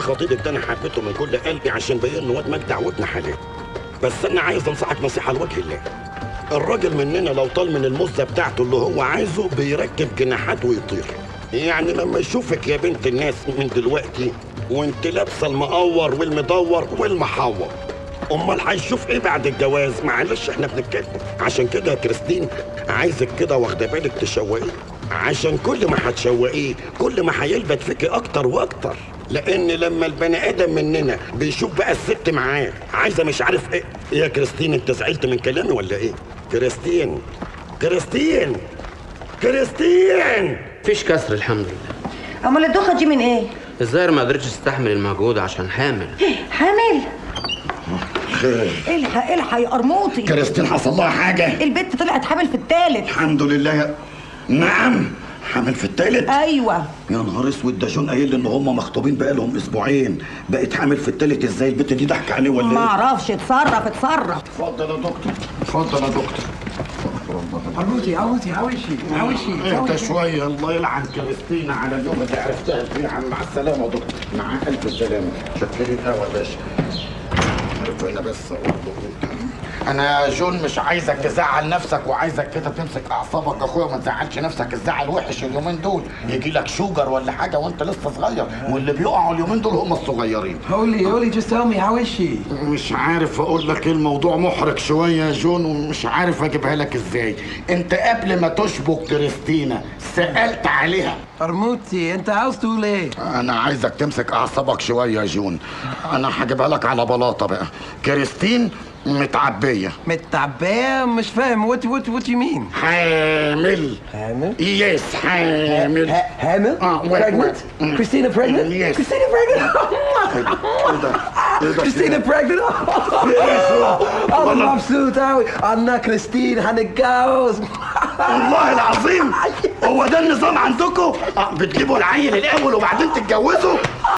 خطيبك ده انا حبيته من كل قلبي عشان باين انه واد مجدع وابن حلال. بس انا عايز انصحك نصيحه لوجه الله. الراجل مننا لو طال من المزه بتاعته اللي هو عايزه بيركب جناحات ويطير. يعني لما يشوفك يا بنت الناس من دلوقتي وانت لابسه المقور والمدور والمحور، امال هيشوف ايه بعد الجواز؟ معلش احنا بنتكلم. عشان كده يا كريستين عايزك كده واخده بالك تشوقيه، عشان كل ما هتشوقيه كل ما هيلبت فيكي اكتر واكتر. لان لما البني ادم مننا بيشوف بقى الست معاه عايزه مش عارف ايه. يا كريستين انت زعلت من كلامي ولا ايه؟ كريستين كريستين كريستين مفيش كسر الحمد لله. امال الدوخه دي من ايه؟ الظاهر ما قدرتش تستحمل المجهود عشان حامل. حامل؟ خير؟ الحق يا قرموطي. كريستين حصل لها حاجه؟ البت طلعت حامل في الثالث. الحمد لله. نعم حامل في الثالث؟ ايوه. يا نهار اسود، ده جون قايل لي ان هم مخطوبين بقالهم اسبوعين، بقت حامل في الثالث ازاي؟ البت دي ضحك عليه ولا ايه؟ ما اعرفش، اتصرف. اتفضل يا دكتور، اتفضل يا دكتور. قرموطي how is she؟ انت شويه. الله يلعن كريستينا على اليوم اللي عرفتها فيه. مع السلامه يا دكتور. مع الف سلامه. شكرين قوي يا باشا. عرفوا هنا بس انا جون مش عايزك تزعل نفسك وعايزك كده تمسك اعصابك يا اخويا، ما تزعلش نفسك. الزعل وحش اليومين دول، يجي لك شوجر ولا حاجه وانت لسه صغير، واللي بيقعوا اليومين دول هم الصغيرين. Holy just tell me how is she؟ مش عارف اقول لك ايه، الموضوع محرج شويه يا جون ومش عارف اجيبها لك ازاي. انت قبل ما تشبك كريستينا سالت عليها؟ قرموطي انت عاوز تقول ايه؟ انا عايزك تمسك اعصابك شويه يا جون. انا هجيبها لك على بلاطه بقى. كريستين متعبيه. متعبيه؟ مش فاهم. what you mean؟ حامل. يس حامل. حامل؟ pregnant؟ كريستينا pregnant؟ يس. كريستينا pregnant؟ كريستينا pregnant؟ انا مبسوط قوي. انا كريستين هنتجوز. والله العظيم. هو ده النظام عندكم؟ بتجيبوا العيل الاول وبعدين تتجوزوا؟